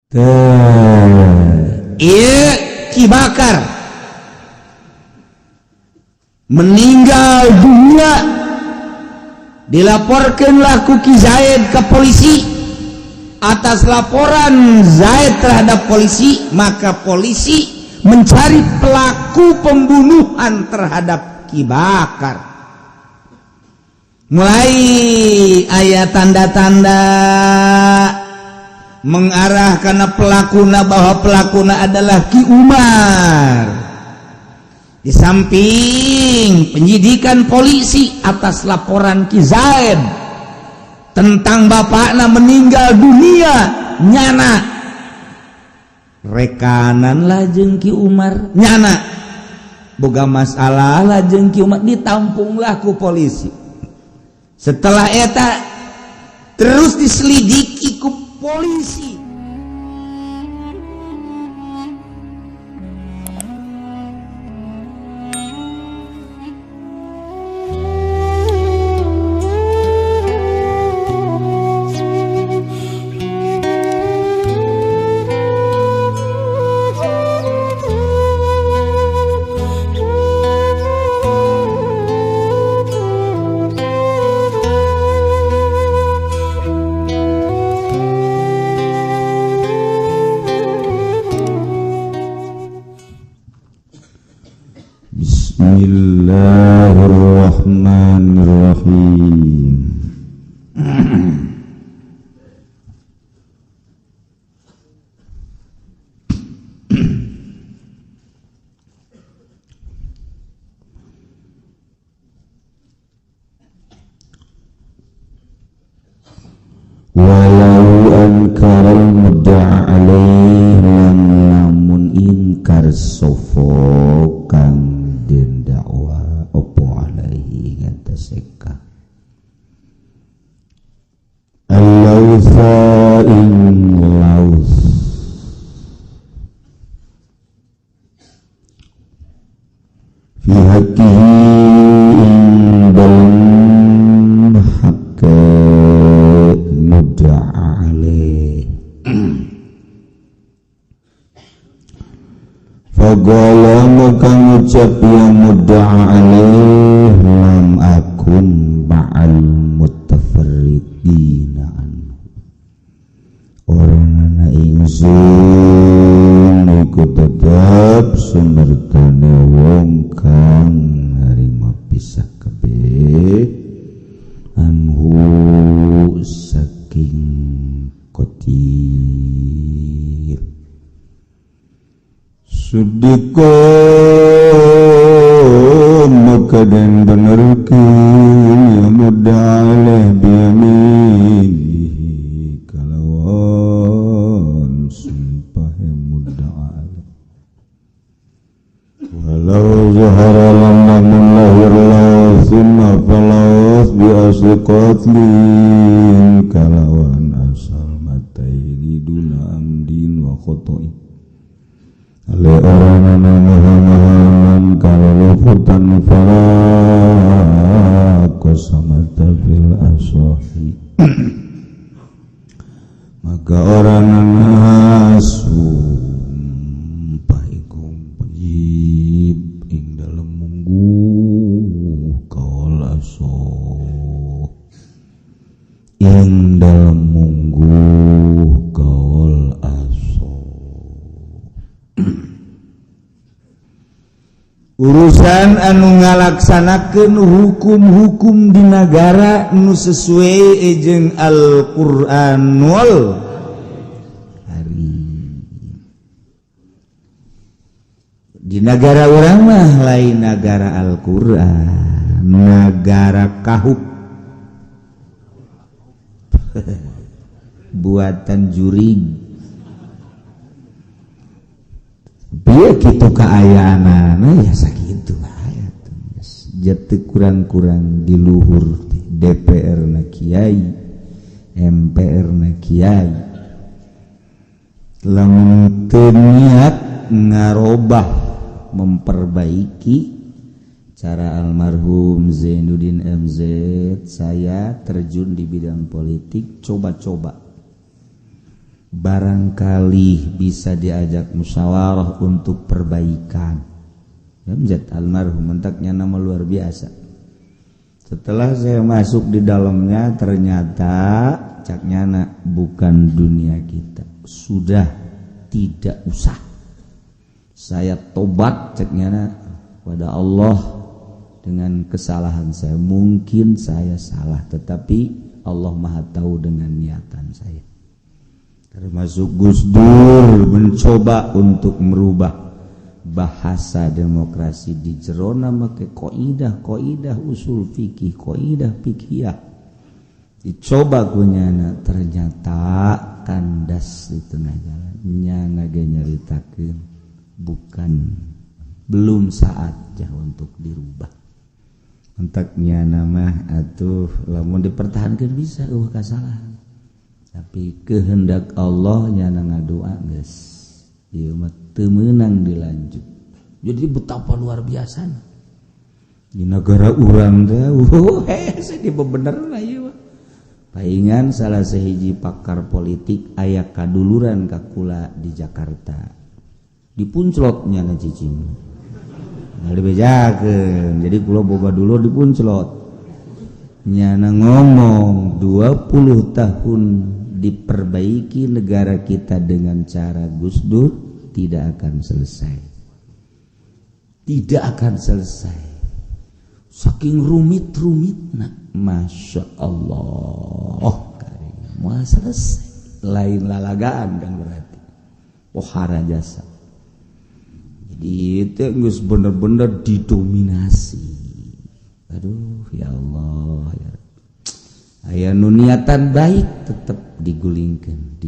Iya Ki Bakar meninggal dunia dilaporkanlah ku Ki Zaid ke polisi. Atas laporan Zaid terhadap polisi, maka polisi mencari pelaku pembunuhan terhadap Ki Bakar. Mulai ayat tanda-tanda mengarah karena pelakuna bahwa pelakuna adalah Ki Umar. Di samping penyidikan polisi atas laporan Ki Zaid tentang bapakna meninggal dunia, nyana rekanan lajeng Ki Umar, nyana boga masalah lajeng Ki Umar, ditampunglah ku polisi. Setelah eta terus diselidiki ku polisi. Bismillahirrahmanirrahim. Walau ankaral mudda'a alaih lamun inkar sofokan den dakwa opo alaihi ngataseka al-lausa ing laus fi haqqihi ing dalem haqqe mudda'a alaih faqala maka ngucap yang mudda'a alaih lam akun ma'al mutafarridina anhu orangana ingsun iku tetep sumertane wong kang narima pisah kabeh anhu saking qatil Sudiko maka dan benerkeun ya mudaleh biyaminihi kalawan sumpah ya mudaleh walau zahara lamun lahir lausumma falaus bi asli qatlin kalawan asal mataini duna amdin wa khotoin oleh orang yang kalau luputan falaku sama tafil asohi maka orang yang sumpah ikum penjib ing dalam munggu kaul asoh ing dalam munggu kaul urusan anu ngalaksanakeun hukum-hukum di negara nu sesuai jeung Al-Qur'anul Karim. Di negara urang mah lain negara Al-Qur'an, negara kahuk buatan jurig. Biar gitu keayaanana ya sakitu ayat jatuh kurang-kurang di luhur DPR na kiai MPR na kiai lamun teu niat ngarobah memperbaiki cara almarhum Zainuddin MZ saya terjun di bidang politik coba-coba barangkali bisa diajak musyawarah untuk perbaikan. Jamjat almarhum mentaknya nama luar biasa. Setelah saya masuk di dalamnya ternyata caknyana bukan dunia kita. Sudah tidak usah. Saya tobat caknyana pada Allah dengan kesalahan saya. Mungkin saya salah, tetapi Allah Maha tahu dengan niatan saya. Termasuk Gus Dur mencoba untuk merubah bahasa demokrasi di jerona make kaidah usul fikih, kaidah fikih. Dicoba kunyana ternyata kandas di tengah jalan. Nyana ge nyaritakeun belum saatnya untuk dirubah. Entaknya nama atuh lamun dipertahankan bisa kesalahan. Tapi kehendak Allah nyana ngadoa geus. Ieu mah teu meunang dilanjut. Jadi betapa luar biasa di negara urang teh di bebenerna ieu mah. Paingan salah sahiji pakar politik aya kaduluran ka kula di Jakarta. Dipunclot nyana cicing. Ngali bejakeun. Jadi kula boga dulu dipunclot. Nyana ngomong 20 tahun diperbaiki negara kita dengan cara Gus Dur tidak akan selesai. Tidak akan selesai. Saking rumit-rumitna, Masya Allah. Mau selesai. Lain lalagaan kan berarti. Pohara jasa. Jadi itu Gus bener-bener didominasi. Aduh ya Allah ya. Aya nu niatan baik tetap digulingkan.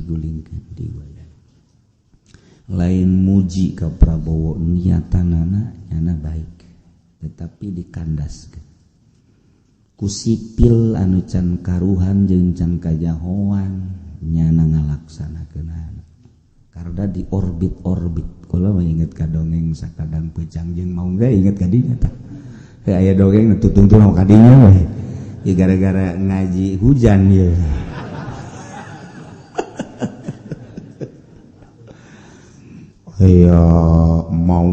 Lain muji ka Prabowo niatanana nyana baik, tetapi dikandaskeun. Ku sipil anu can karuhan jeung can kajahoan nyana ngalaksanakeunana. Karena di orbit. Kula mah inget ka dongeng sakadang peucang jeung mau ge inget ka dinya tah. Aya dongeng tutung-tutung ka dinya we. Ya gara-gara ngaji hujan ya. Iya mau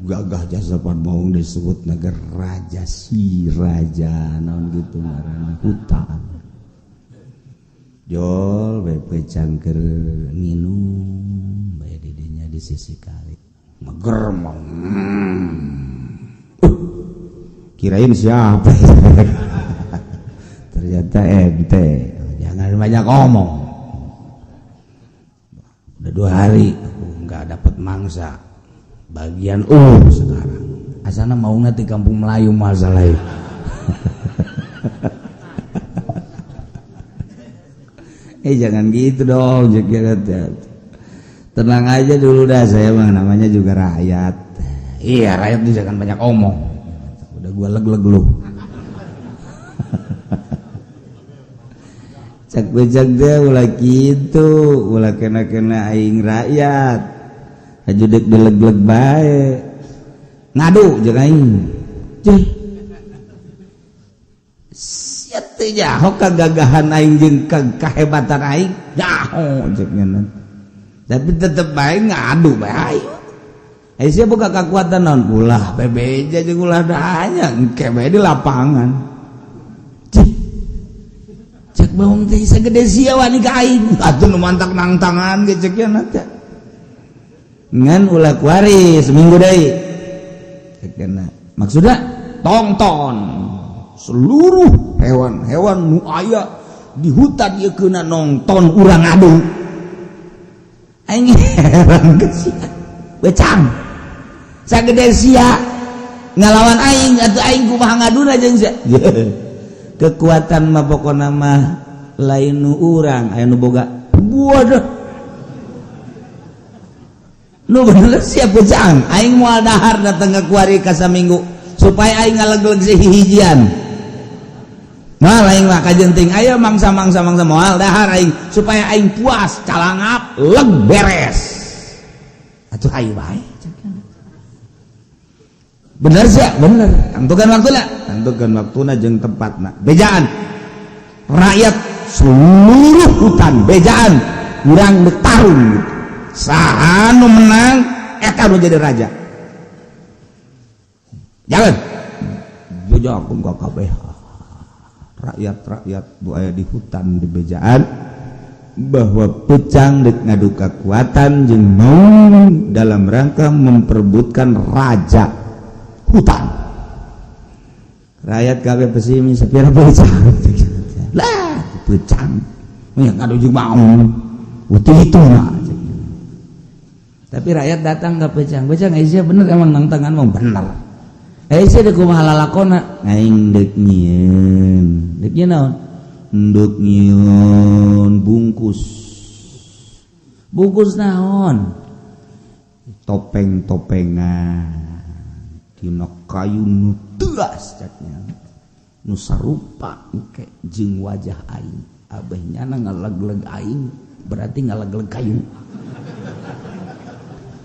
gagah jasapan mau disebut negara raja naon gitu ngaranna hutan. Jol bae peucang keur nginum bae di dinya di sisi kali. Mager mau. Kirain siapa? Ternyata ente. Jangan banyak ngomong. Udah 2 hari aku nggak dapat mangsa. Bagian sekarang. Asana mau nanti kampung Melayu masalah itu. Jangan gitu dong, tenang aja dulu dah, saya mah namanya juga rakyat. Iya rakyat itu jangan banyak omong. Udah gua leg-leg lu. Cak bejak deh ulah gitu, ulah kena aing rakyat. Hajudek dileg-leg bae. Ngadu jeung aing. Cih. Sia teh nyaho kagagahan aing jeung kahebatan aing. Nyaho cek ngeunah. Tapi tetep bae ngadu bae. Ai sia boga kakuatan naon ulah bebeja jeung ulah dahanya engke bae di lapangan. Cek baung teh sagede sia wani ka aing. Atuh nu mantak nang tangan ge cek ya nanti. Ngan ulah kuari seminggu deui. Cek kana. Maksudna tonton seluruh hewan-hewan nu aya di hutan ieu keuna nonton urang ngadu. Aing heran ke sia. Becang. Sagede sia ngalawan aing atuh aing kumaha ngaduna jeung sia. Kekuatan mah pokona mah lain nu urang aya nu boga buadah. Nu bener sia becang aing moal dahar datang ka kuari ka saminggu supaya aing ngaleg-leg hijian. Nah aing mah kajenting aya mangsa-mangsa moal dahar aing supaya aing puas calangap leg beres. Atuh ayo bae. Bener sih, bener. Tentukan waktuna jeung tempatna. Bejaan. rakyat seluruh hutan bejaan urang bertarung saha nu menang eta nu jadi raja. Jangan bejakeun ka kabeh rakyat-rakyat nu aya di hutan di bejaan bahwa pecang dek ngadu kekuatan jeung naon dalam rangka memperebutkan raja hutan. Rakyat kabeh pesimis sapira pecang lah pecang yang ngadu jeung mau utuh itu mah. Tapi rakyat datang ke pecang Aisyah bener emang nang tangan mau bener Aisyah dek kumaha lalakona aing dek nyieun naon nduk nyieun bungkus naon topeng-topengan dina kayu nu teuas catnya nu sarupa engke jeung wajah aing abeh nyana ngalegleg aing berarti ngalegleg kayu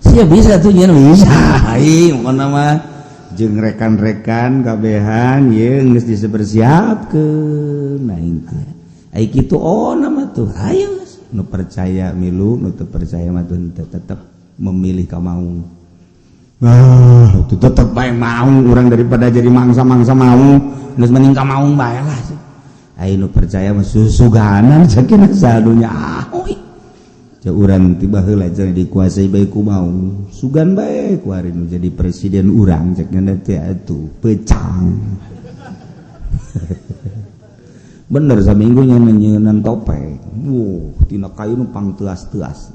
sia bisa tuh nyieun bisa aing pokona mah jeung rekan-rekan kabehan yeung geus dipersiapkeun aing teh ai kitu nama tuh ayo nu percaya milu nu teu percaya mah tetep memilih ka mau itu tetep bae mau urang daripada jadi mangsa-mangsa mau geus mending ka mau bae lah ai nu percaya mah susuganan sakieu sadunya urang tiba heula cenah dikuasai bae ku mau sugan bae ku ari nu jadi presiden urang cek nya teh atuh pecang bener saminggu nya nyeunan topeng tina kayu nu pangteuas-teuas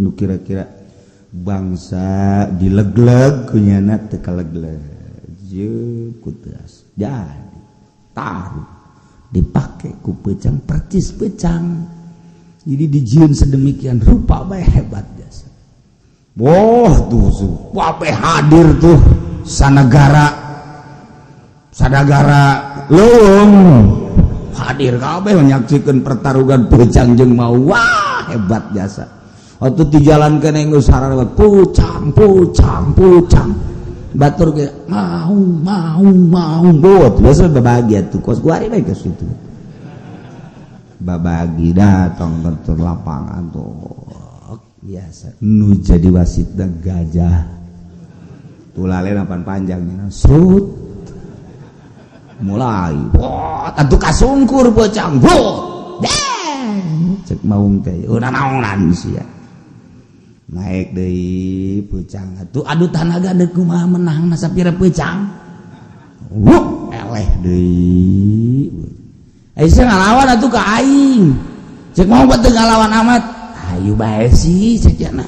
nu kira-kira bangsa dilegleg ku nyana teu kalegleg ku teuas jadi taruh dipake ku pecang percis pecang. Jadi dijieun sedemikian rupa bae hebat jasa. Wah tuh wae hadir tuh sadagara leuweung hadir kabeh menyaksikan pertarungan pecang jeung mau wah hebat jasa. Atuh di jalan keneh geus sarana pucang batur ge mau bot biasa bahagia tuh kos gua ari bae ke situ. Babagi datang ke lapangan tuh biasa nu jadi wasit dan gajah tulale napan panjangnya sut mulai tentu kasungkur bocang cek maung teh udah naonan sia naik deui peucang atuh tanaga deuk kumaha menang sapira peucang eleh deui Aisyah ngalawan atuh ka aing. Cek mau teu ngalawan amat. Ayo bae sih cek cenah.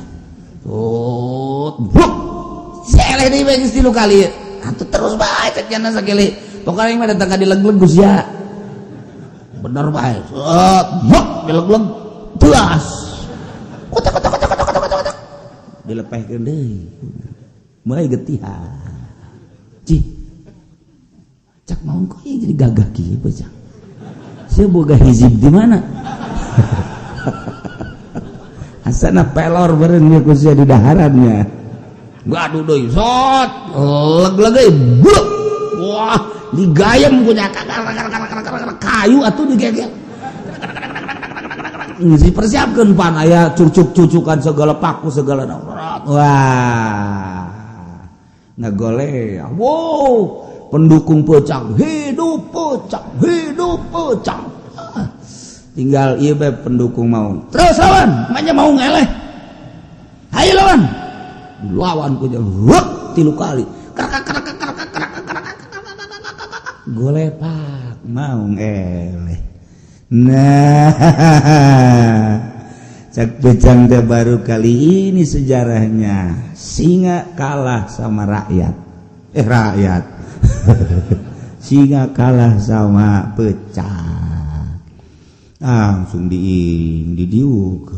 Seleh deui bae geus 3 kali. Atuh terus bae cek cenah sakele. Pokona aing mah datang ka dileg-leg Gus ya. Bener bae. Dileg-leg tuas. Kotak. Dilepehkeun deui. Mulai getihan. Cih. Cak mau kok jadi gagah kieu bocah. Saya boga hizib di mana? Asana pelor beren dia kusia di daharannya. Gaduh deui sot, leg-leg deui. Wah, digayem punya kayu atuh digegel. Ngisi persiapkeun pan aya cucuk-cucukan segala paku segala naurat. Wah. Ngagole. Wow. Pendukung pecang hidup pecang tinggal ieu bae pendukung mau terus lawan manya mau ngeleh hayu lawan dilawan ku jeung 3 kali golepak mau ngeleh nah cak pecang teh baru kali ini sejarahnya singa kalah sama rakyat singa kalah sama pecang langsung didiuk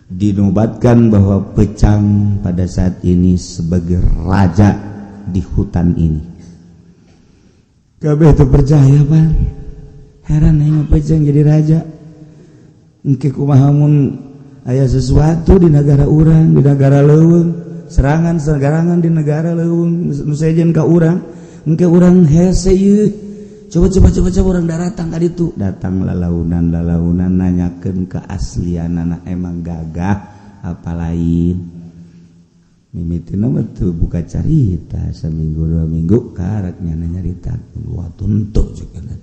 dinobatkan bahwa pecang pada saat ini sebagai raja di hutan ini. Kabeh itu percaya pan heran yang pecang jadi raja engke kumaha mun aya sesuatu di negara urang di negara leuweung serangan di negara leuweung nu sejen ka urang engke urang hese ieu coba orang datang tadi itu datang lalaunan nanyakeun keaslian anak emang gagah apa lain mimitina mah teu buka carita seminggu 2 minggu karaknya nyarita wah tuntuk ceukna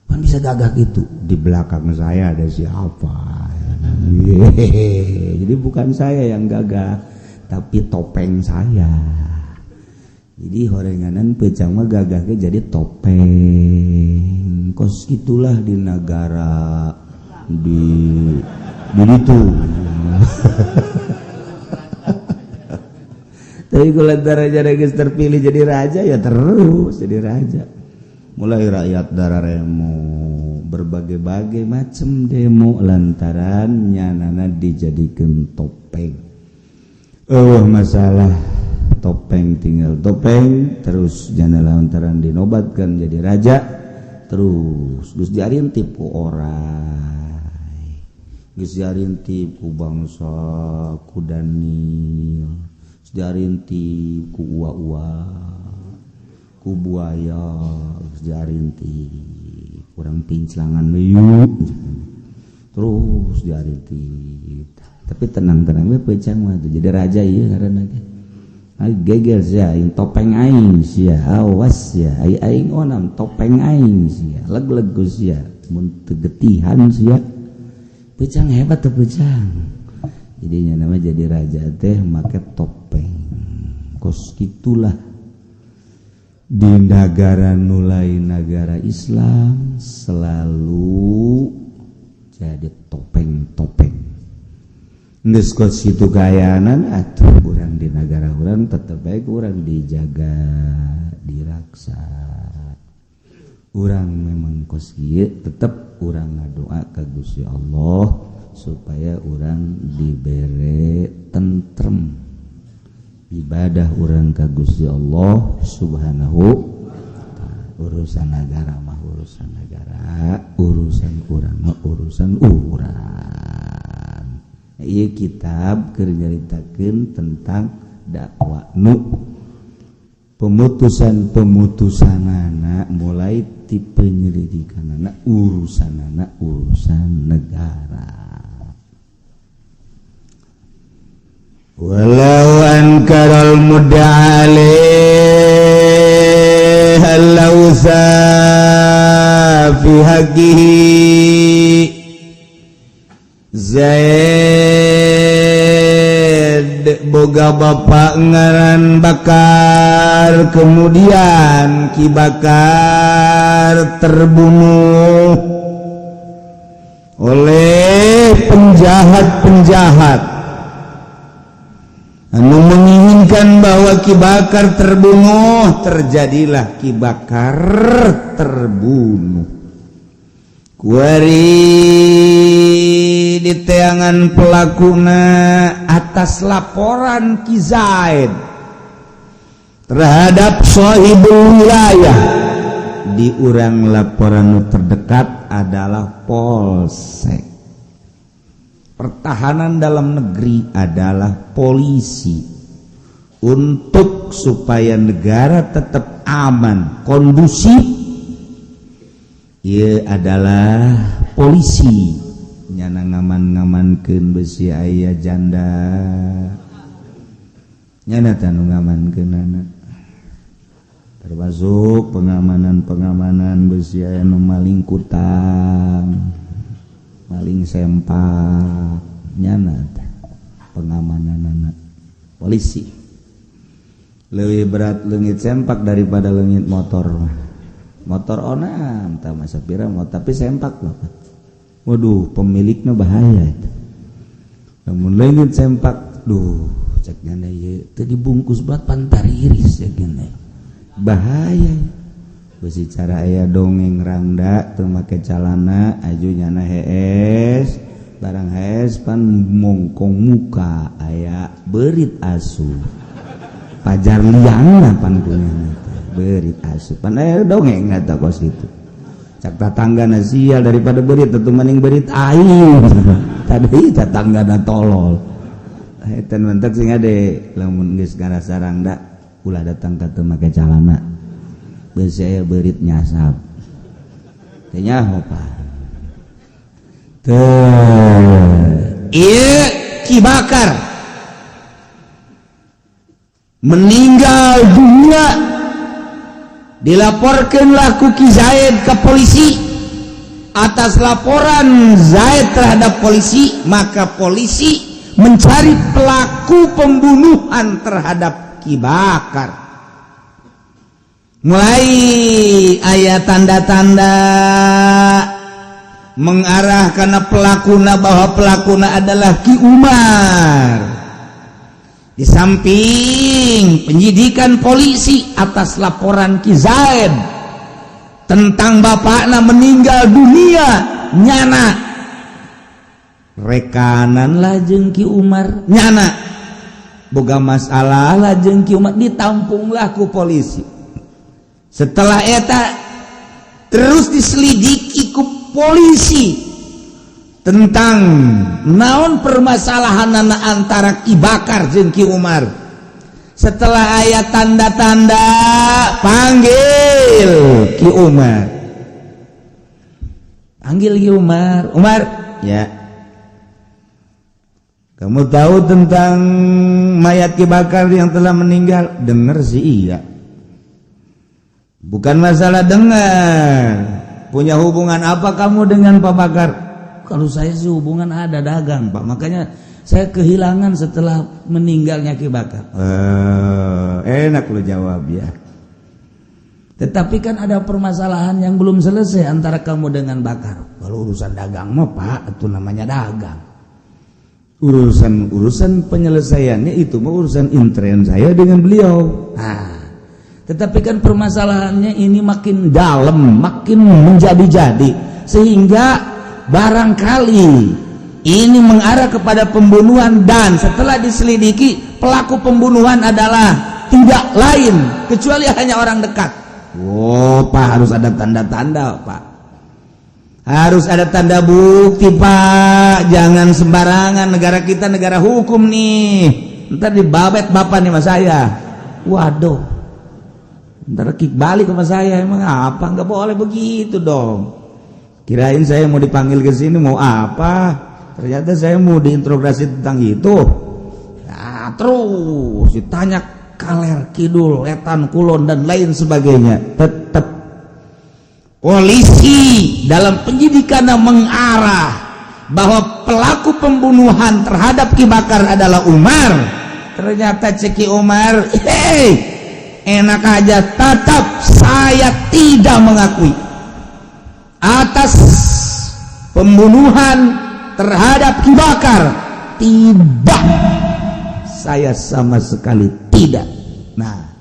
pan bisa gagah gitu di belakang saya ada siapa jadi bukan saya yang gagah tapi topeng saya. Jadi horenganan pecang mah gagahnya jadi topeng. Kos itulah di negara di itu. Tapi kalau raja geus terpilih jadi raja ya terus jadi raja. Mulai rakyat darah remo berbagai-bagai macam demo lantaran nyanana dijadikan topeng. Masalah topeng tinggal topeng terus jangan lantaran dinobatkan jadi raja terus diarintip ku orang diarintip ku bangsa ku Daniel diarintip ku uwa ku buaya diarintip kurang pinclangan meyuk terus diarintip tapi tenang-tenang we pecang mah jadi raja ieu karena gegel sia topeng aing sia awas sia aing onam topeng aing sia leg-leg sia mun teu getihan sia pecang hebat tuh pecang jadinya nama jadi raja teh make topeng kos gitulah di negara nulai negara Islam selalu jadi topeng-topeng geus kos kitu kaayaanan atuh urang di negara urang tetep bae urang dijaga diraksa urang memang kos kieu tetep urang ngadoa ka Gusti Allah supaya urang dibere tentrem ibadah urang ka Gusti Allah subhanahu urusan negara mah urusan negara urusan urang mah urusan urang. Ieu kitab keur nyaritakeun tentang dakwah nu pemutusanana mulai ti penyelidikanana urusanana urusan negara. Walau ankaral mud'alih al-lawsa fi haqqihi Zaid boga bapak ngaran Bakar kemudian Ki Bakar terbunuh oleh penjahat-penjahat anu menginginkan bahwa Ki Bakar terbunuh terjadilah Ki Bakar terbunuh kuari di teangan pelakuna atas laporan Ki Zaid terhadap sahibul wilayah di urang laporan terdekat adalah polsek pertahanan dalam negeri adalah polisi untuk supaya negara tetap aman kondusif. Ia adalah polisi nyana ngaman-ngamankeun besi aya janda nyana tanu ngamankeunana termasuk pengamanan besi aya nu maling kutang maling sempak nyana pengamananana polisi leuwih berat leungit sempak daripada leungit motor onan tak masa pira mau tapi sempak bapak waduh pemiliknya bahaya itu namun leungit sempak duh cek nyana ieu teu dibungkus berat pantar iris ya gini bahaya besi cara aya dongeng rangda teu make calana aju nyana hees barang hees pan mongkong muka aya beurit asu pajar liangna pan punyana berit asupan dongeng ngata kos itu cak tatanggana sial daripada berit tentu mending berit aing tadi tatanggana tolol eta mentek sing ade lamun geus ngarasa rangda ulah datang ka teu make calana geus aya berit nyasap nyaho Pak. Ki Bakar meninggal dunia, dilaporkanlah ku Ki Zaid ke polisi. Atas laporan Zaid terhadap polisi, maka polisi mencari pelaku pembunuhan terhadap Ki Bakar. Mulai ayat tanda-tanda mengarah karena pelakuna, bahwa pelakuna adalah Ki Umar. Di samping penyidikan polisi atas laporan Ki Zaid tentang bapakna meninggal dunia, nyana rekanan lajeng Ki Umar, nyana boga masalah lajeng Ki Umar, ditampunglah ku polisi. Setelah eta terus diselidiki ku polisi tentang naon permasalahan antara Ki Bakar jeung Ki Umar. Setelah ayat tanda-tanda, panggil Ki Umar. Panggil Ki Umar. Umar, ya. Kamu tahu tentang mayat Ki Bakar yang telah meninggal? Dengar sih iya. Bukan masalah dengar. Punya hubungan apa kamu dengan Pak Bakar? Kalau saya sih hubungan ada, dagang Pak. Makanya saya kehilangan setelah meninggalnya Ki Bakar. Enak lu jawab ya. Tetapi kan ada permasalahan yang belum selesai antara kamu dengan Bakar. Kalau urusan dagang mah Pak, itu namanya dagang. Urusan penyelesaiannya itu mah urusan intern saya dengan beliau. Nah, tetapi kan permasalahannya ini makin dalam, makin menjadi-jadi, sehingga barangkali ini mengarah kepada pembunuhan, dan setelah diselidiki pelaku pembunuhan adalah tidak lain kecuali hanya orang dekat. Oh Pak, harus ada tanda-tanda Pak, harus ada tanda bukti Pak, jangan sembarangan. Negara kita negara hukum nih, ntar dibabet bapak nih mas saya. Waduh, ntar kick balik sama saya. Emang apa, nggak boleh begitu dong. Kirain saya mau dipanggil ke sini mau apa? Ternyata saya mau diinterogasi tentang itu. Nah, terus ditanya kaler kidul, etan kulon dan lain sebagainya. Tetap polisi dalam penyidikan mengarah bahwa pelaku pembunuhan terhadap Ki Bakar adalah Umar. Ternyata Ceki Umar, enak aja, tetap saya tidak mengakui atas pembunuhan terhadap Ki Bakar. Tidak, saya sama sekali tidak. Nah,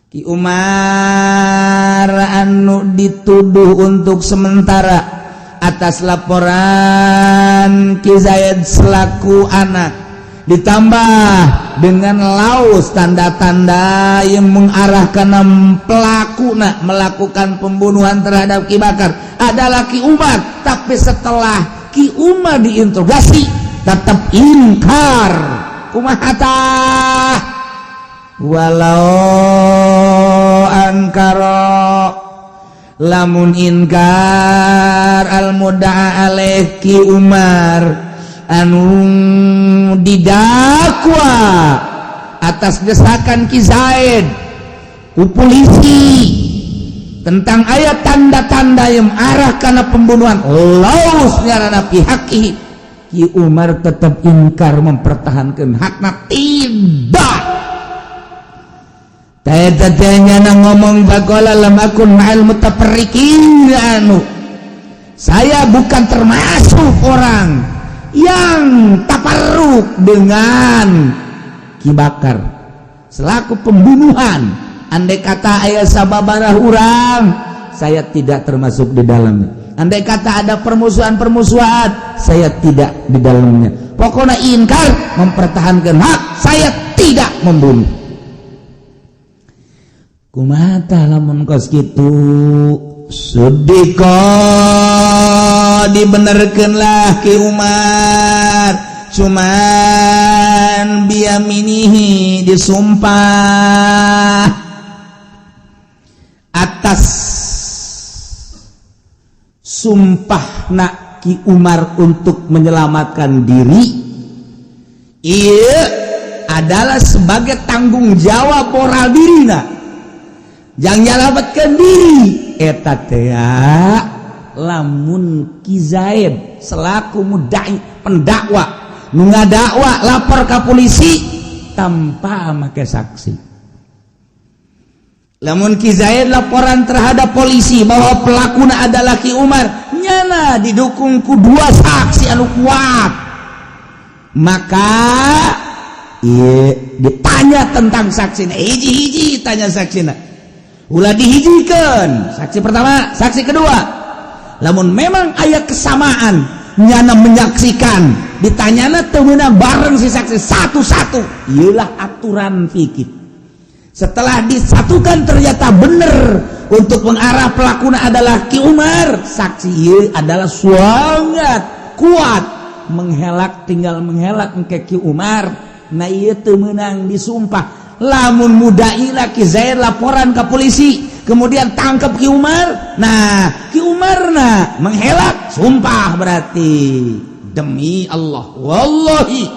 Ki Umar anu dituduh untuk sementara atas laporan Ki Zaid selaku anak, ditambah dengan laus tanda-tanda yang mengarahkan pelaku melakukan pembunuhan terhadap Ki Bakar adalah Ki Umar. Tapi setelah Ki Umar diinterogasi tetap ingkar. Kumahata walau ankara, lamun inkar al mudda'a alaih Ki Umar anu didakwa atas desakan Ki Zaid ku polisi tentang ayat tanda-tanda yang arah karena pembunuhan lausnya rana pihaki, Ki Umar tetap ingkar mempertahankan hakna. Tidak, tanya ngomong bagola lam akun ma'al mutafarriqin, anu saya bukan termasuk orang yang taparruk dengan Ki Bakar selaku pembunuhan. Andai kata ayat sababaraha urang, saya tidak termasuk di dalamnya. Andai kata ada permusuhan, saya tidak di dalamnya. Pokoknya ingkar, mempertahankan hak, saya tidak membunuh. Kumata lamun kos kitu sudiko dibenerkeunlah Ki Umar, cuman biyaminihi disumpah atas sumpahna Ki Umar untuk menyelamatkan diri ieu adalah sebagai tanggung jawab moral dirina jang nyalametkeun diri eta teh lamun Ki Zaid selaku mudai pendakwa nu ngadakwa lapor ka polisi tanpa make saksi. Lamun Ki Zaid laporan terhadap polisi bahwa pelakuna adalah Ki Umar nyana didukung ku dua saksi anu kuat, maka ditanya tentang saksina hiji-hiji tanya saksina ulah dihijikeun saksi pertama saksi kedua lamun memang aya kesamaan nyana menyaksikan ditanyana teu meunang bareng si saksi satu-satu ieulah aturan fikih. Setelah disatukan ternyata benar untuk mengarah pelakuna adalah Ki Umar, saksi ieu adalah sangat kuat menghelak tinggal menghelak engke Ki Umar na ieu teu meunang disumpah. Lamun mudaila Ki Zaid laporan ke polisi kemudian tangkap Ki Umar, nah Ki Umarna menghelak sumpah berarti demi Allah wallahi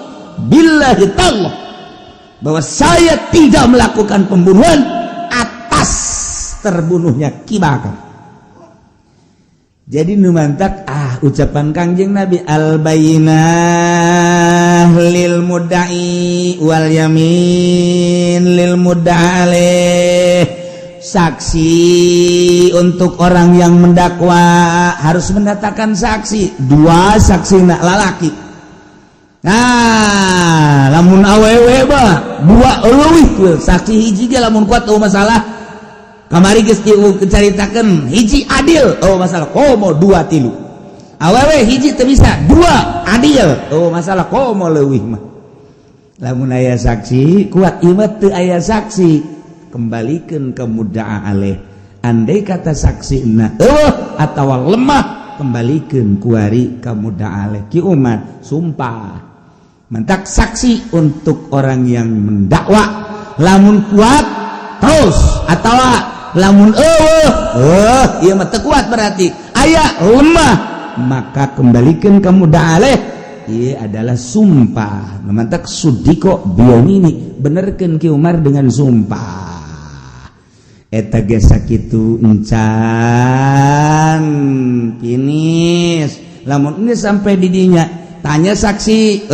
billahi ta'ala bahwa saya tidak melakukan pembunuhan atas terbunuhnya Ki Bakar. Jadi numantak ucapan Kangjeng Nabi al-bayyinah lil mudda'i wal yamin lil mudda'alih. Saksi untuk orang yang mendakwa harus mendatangkan saksi dua saksi nak lalaki. Nah, lamun awewe bah dua leuwih saksi hiji ge lamun kuat masalah. Kamari geus dicaritakeun hiji adil masalah komo dua tilu. Awewe hiji teu bisa dua adil masalah komo leuwih mah. Lamun aya saksi kuat ieu mah teu aya saksi kembalikan ke mudda'a alaih. Andai kata saksina atawa lemah kembalikan kuari ke mudda'a alaih. Ki Umar sumpah mentak saksi untuk orang yang mendakwa lamun kuat terus atawa lamun ieu mah teu kuat berarti aya lemah maka kembalikan ke mudda'a alaih. Ieu adalah sumpah mentak sudiko biyamini benerkeun Ki Umar dengan sumpah. Eta ge sakitu encan finis lamun ini sampai di dinya tanya saksi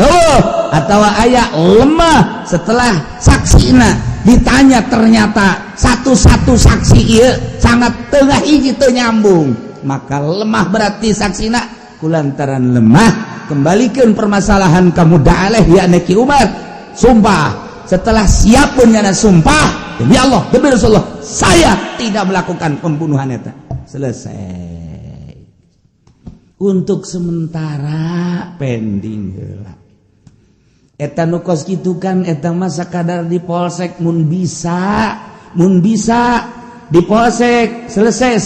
atau aya lemah setelah saksina ditanya ternyata satu-satu saksi ieu sangat tengah hiji teu nyambung maka lemah berarti saksina kulantaran lemah kembalikan permasalahan kamu da'aleh yakni Ki Umar sumpah setelah siap pun nyana sumpah demi Allah, demi Rasulullah, saya tidak melakukan pembunuhan eta. Selesai. Untuk sementara pending heula. Eta nu kos kitu kan eta mah sakadar di polsek mun bisa di polsek selesai.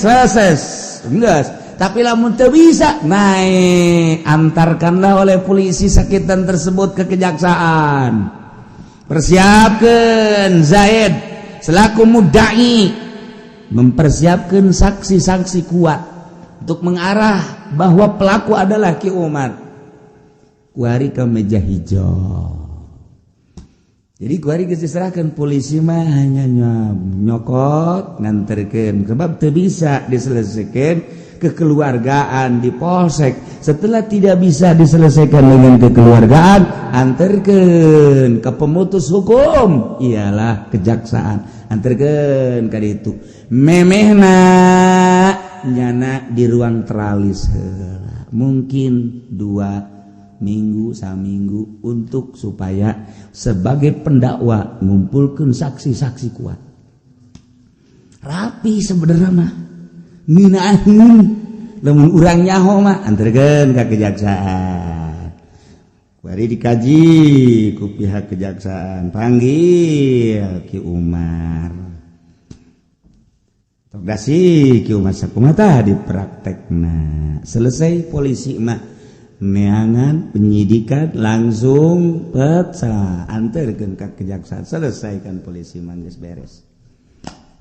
Geus. Tapi lamun teu bisa, naik antarkanlah oleh polisi sakitan tersebut ke kejaksaan. Persiapkan Zaid selaku mudda'i mempersiapkan saksi-saksi kuat untuk mengarah bahwa pelaku adalah Ki Umar. Kuari ke meja hijau. Jadi kuari diserahkan polisi mah hanya nyokot nganterkeun sebab teu bisa diselesaikan kekeluargaan di polsek. Setelah tidak bisa diselesaikan dengan kekeluargaan, anterkeun ke pemutus hukum, ialah kejaksaan. Anterkeun ka ditu. Memehna nyana di ruang teralis heula. Mungkin 2 minggu, saminggu untuk supaya sebagai pendakwa ngumpulkeun saksi-saksi kuat. Rapi sebenarnya mah. Minaahun lamun urang nyaho mah anterkeun ka kejaksaan. Bari dikaji ku pihak kejaksaan, panggil Ki Umar. Tok dasi Ki Umar sakumaha tah dipraktekna. Selesai polisi mah neangan penyidikan langsung pecah anterkeun ka kejaksaan. Selesaikan polisi mah geus beres.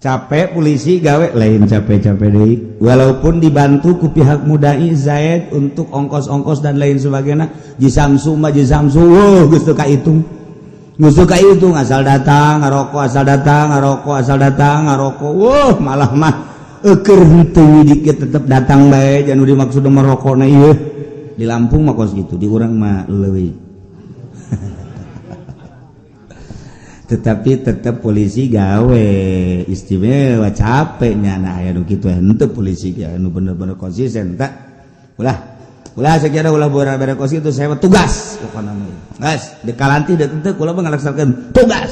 capek polisi gawe lain capek-capek deui walaupun dibantu ku pihak mudai Zaid untuk ongkos-ongkos dan lain sebagainya jisamsu geus teu kahitung asal datang ngarokok malah mah keur henteu dikit tetep datang bae jangan dimaksud merokokna ieu di Lampung mah kos gitu di urang mah leuwih tetapi tetap polisi gawe istimewa capeknya nah aya nu kitu henteu polisi anu bener-bener konsisten tak ulah sekira ulah bener-bener konsisten itu saya tugas pokona mah guys dikalanti da teu kula mah ngalaksanakeun tugas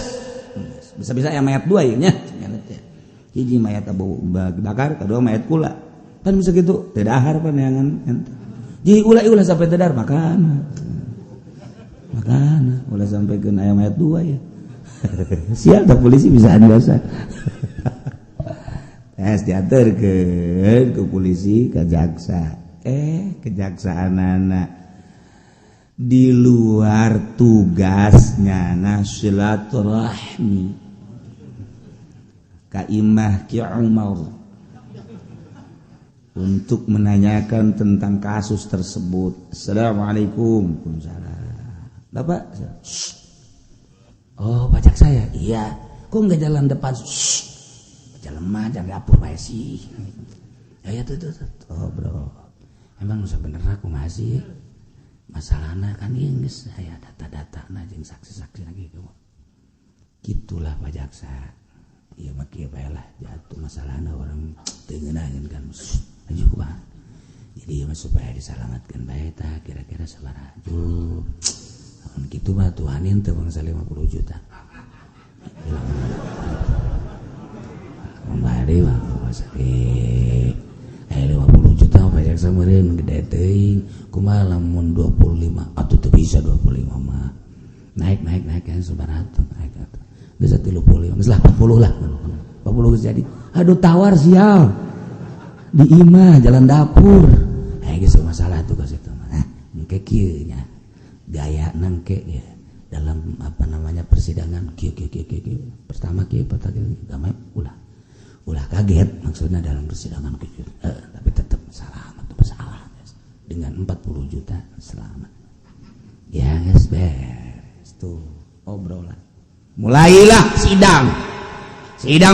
bisa-bisa aya mayat dua ieu nya hiji mayat Abu Bakar kedua mayat kula kan bisa gitu teu dahar pan neangan ente jadi ulah sampai teu dahar makan ulah sampeikeun aya mayat dua ya siap tak polisi bisa biasa tes diaturkeun ke polisi ke jaksa kejaksaan anak di luar tugasnya silaturahmi ka Imah Ki Umar untuk menanyakan tentang kasus tersebut. Assalamualaikum. Bapak oh pajak saya iya kok nggak jalan depan jalan mah jangan dapur bae sih ya tuh oh bro emang sebenarnya aku masih masalahnya kan ini saya data-data jeung saksi-saksi lagi gitulah pajak saya iya makia bae lah jatuh masalahnya orang tengenahin kan aja kumaha jadi supaya diselamatkan bae tah kira-kira sabaraha gitu mah Tuhanin teu bangsa 50 juta. Kembali mah sakit. 50 juta pajak sameureun gede teuing. Kumaha lamun 25 atuh teu bisa 25 mah. Naik kan sabaraha naik atuh. Geus 35, geus lah 40 lah. 40 geus jadi. Aduh tawar sial. Di imah jalan dapur. Geus masalah tuh ka situ mah. Engke kieu nya. Gaya nangke ya dalam persidangan kieu pertama kieu damai ulah kaget maksudnya dalam persidangan kieu tapi tetap selamat masalah dengan 40 juta selamat ya guys beres tuh obrolan mulailah sidang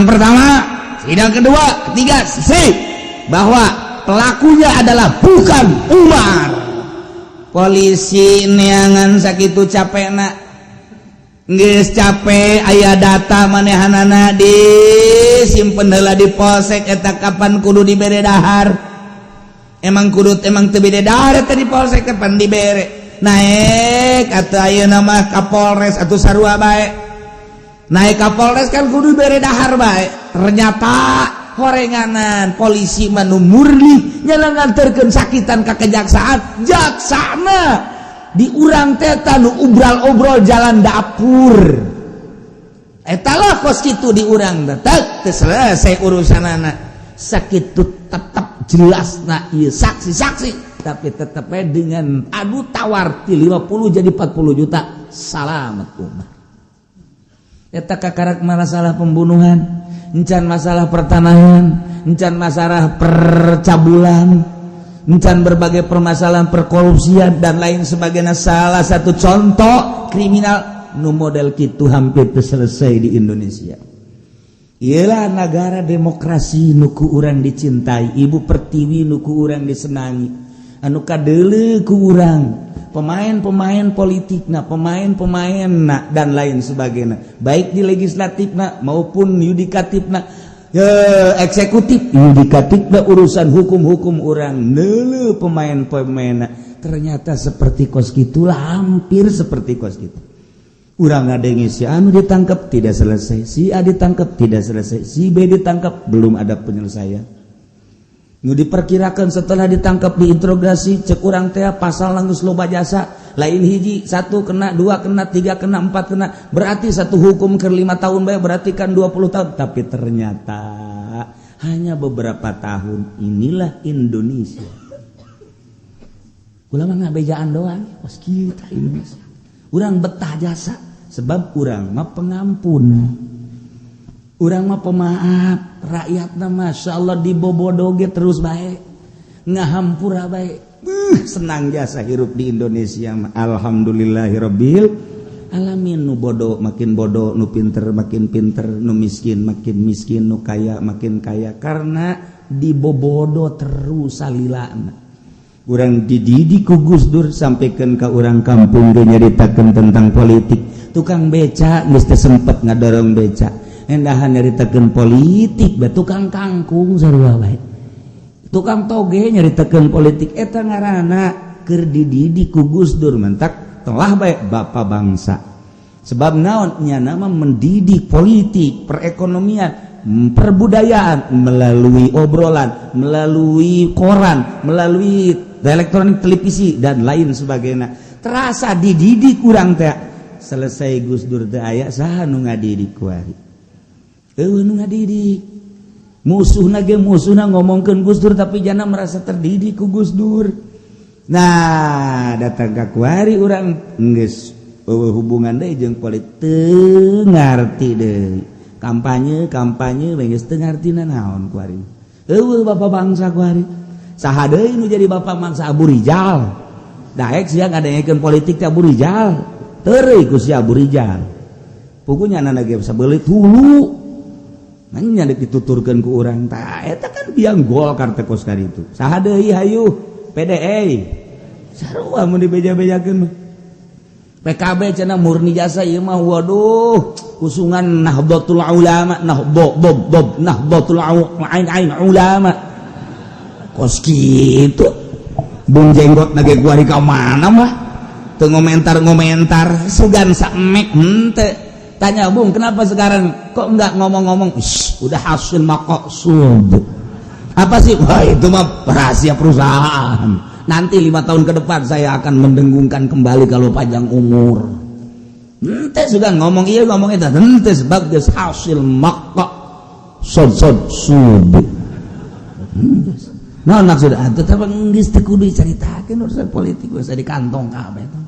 pertama sidang kedua ketiga bahwa pelakunya adalah bukan Umar. Polisi neangan sakitu capekna geus capek aya data manehanana disimpen heula di polsek eta kapan kudu dibere dahar emang teu bede dahar eta di polsek kapan dibere naik atuh ayeuna mah Kapolres atuh sarua bae naik Kapolres kan kudu dibere dahar bae ternyata horenganan polisi manu murni nyana nganterkeun sakitan ka kejaksaan jaksana di urang teh nu ubral-obrol jalan dapur eta lah kos kitu di urang teh selesai urusanana sakitu tetep jelasna ieu saksi-saksi tapi tetep dengan adu tawar ti 50 jadi 40 juta salamet Umar eta kakarak masalah pembunuhan encan masalah pertanahan, encan masalah percabulan, encan berbagai permasalahan perkorupsian dan lain sebagainya. Salah satu contoh kriminal nu model kitu hampir selesai di Indonesia. Ialah negara demokrasi nuku urang dicintai, Ibu Pertiwi nuku urang disenangi, anu kadeuleu ku urang. Pemain-pemain politikna, pemain-pemainna dan lain sebagainya, baik di legislatifna maupun yudikatifna, eksekutif, yudikatifna urusan hukum-hukum orang, neuleuh pemain-pemainna. Ternyata seperti kos kitu, hampir seperti kos kitu. Urang ngadenge si anu ditangkap tidak selesai, si A ditangkap tidak selesai, si B ditangkap belum ada penyelesaian. Nu diperkirakan setelah ditangkap diinterogasi cek urang teh pasal langgus loba jasa lain hiji 1 kena 2 kena 3 kena 4 kena berarti satu hukum ke 5 tahun bae berarti kan 20 tahun tapi ternyata hanya beberapa tahun. Inilah Indonesia ulama ngabejaan doang pas kita Indonesia urang betah jasa sebab urang mah pengampun urang mah pemaaf rakyatna Masya Allah dibobodoge terus baik ngahampura baik senang jasa hirup di Indonesia alhamdulillahirabbil alamin. Nu bodoh makin bodoh, nu pinter makin pinter, nu miskin makin miskin, nu kaya makin kaya karena dibobodo terus salilana. Urang dididik ku Gus Dur sampaikan ke urang kampung ge nyaritakeun tentang politik. Tukang beca geus teu sempet ngadorong beca. Endahan nyaritakeun politik bae tukang kangkung sarua bae. Tukang toge nyaritakeun politik eta ngaranna keur dididik ku Gus Dur mentak telah baik bapak bangsa. Sebab naon nya nama mendidik politik, perekonomian, perbudayaan melalui obrolan, melalui koran, melalui elektronik, televisi dan lain sebagainya. Terasa dididik kurang teh. Selesai Gus Dur teh aya saha nu ngadidik kuari. Nu ngadidik. Musuhna ge musuhna ngomongkeun Gus Dur tapi jana merasa terdidik ku Gus Dur. Nah, datang ka kuari urang geus hubungan deui jeung politik teu ngarti deui. Kampanye geus teu ngartina naon kuari. Eueuh bapak bangsa kuari. Saha deui nu jadi bapak bangsa Abu Rijal. Daek sia ngadengekeun politik teh Abu Rijal. Teureui ku si Abu Rijal. Pugunya anak ge sabeuleut hulu. Nanya dituturkeun ku urang tah eta kan biang Golkar teh kos kaditu. Saha deui hayu PDE sarua mun dibeja-bejakeun mah. PKB cenah murni jasa ieu mah waduh usungan Nahdlatul Ulama Nahdlatul Ulama kos kitu bung jenggot nage kuari ka mana mah teu ngomentar sugan saemek henteu. Tanya Bung kenapa sekarang kok enggak ngomong-ngomong udah hasil maqsud apa sih? Wah itu mah rahasia perusahaan. Nanti 5 tahun ke depan saya akan mendengungkan kembali kalau panjang umur. Ente sudah ngomong iya ngomong itu. Ente sebab geus hasil maqsud sud. Nah maksud atuh tapi geus teu kudu dicaritakeun urusan politik geus di kantong kabeh eta.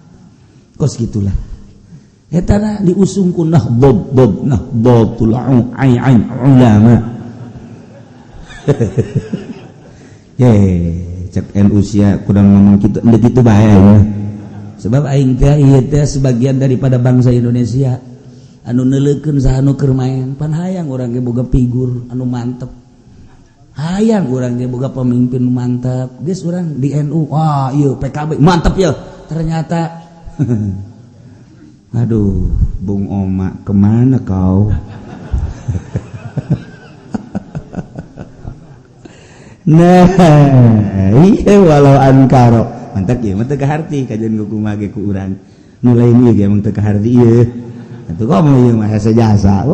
Kos gitulah. Eta diusung ku Nahdlatul Ulama. Cek NU sia kurang ngomong kitu endeu kitu bae ya. Sebab aing teh ieu teh sebagian daripada bangsa Indonesia anu neuleukeun saha nu keur main pan hayang urang ge boga figur anu mantep. Hayang urang ge boga pemimpin nu mantep. Geus urang di NU wah ieu PKB mantep ya. Ternyata aduh Bung Oma kemana kau? Nah, iya walau ankaro mantap ya, mantap keharti kajian kumaha ge ku urang. Nu lain ieu ge emang teu keharti ieu. Atuh komo ieu mah hese jasa.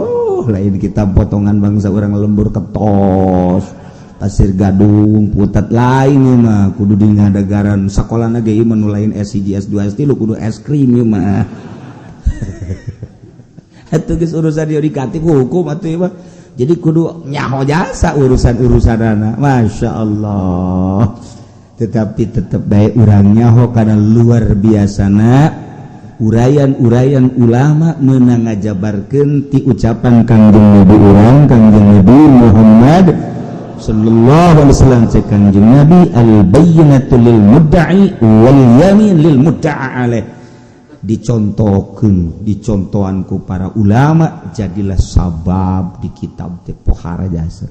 Lain kita potongan bangsa urang lembur ketos. Pasir gadung, putat lain ieu mah kudu di ngadagaran sakolana ge ieu mah nu lain S1, S2, S3 kudu es krim ieu mah. Atuh geus urusan yudikatif hukum atuh ieu mah. Jadi kudu nyaho jasa urusan-urusanana. Masya Allah. Tetapi tetap baik urang nyaho karena luar biasana urayan-urayan ulama meunang ngajabarkeun ti ucapan Kangjeng Nabi urang Kangjeng Nabi Muhammad sallallahu alaihi wasallam cek Kangjeng Nabi al-bayyinatu lil mudda'i wal yamin lil mudda'a alaih. Dicontohan ku para ulama jadilah sabab di kitab teh pohara jasa.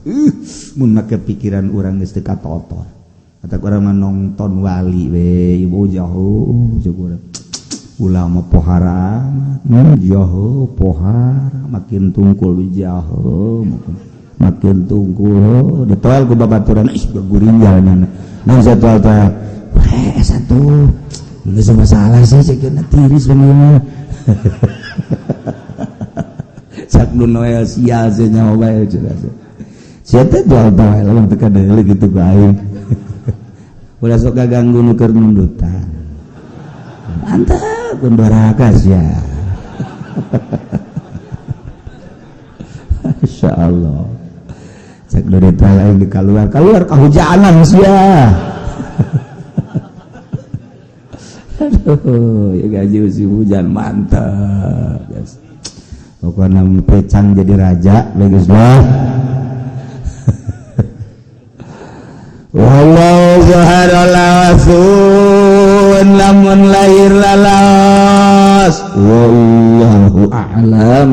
Mun make pikiran urang geus teu katotor. Kata urang mah nonton wali we ibu jauh jeung ulama pohara jauh pohara makin tungkul jauh makin tungkul ditoel ku babaturan bergurinjalnya. Nah satu nggak masalah sih ceknya tiris bener cak nu noel sial sih nyawa bae jelas siapa jual bae lawan teka deuleu gitu bae ulah sok ganggu nu keur nundutan mantap gondoraka sia masyaallah cak derita lain di keluar kahujanan sia. Aduh, ya gaji musim hujan mantap. pokoknya pecang jadi raja bagus lah. Wallahu zaharallasun lamun lahir lalas wallahu a'lam.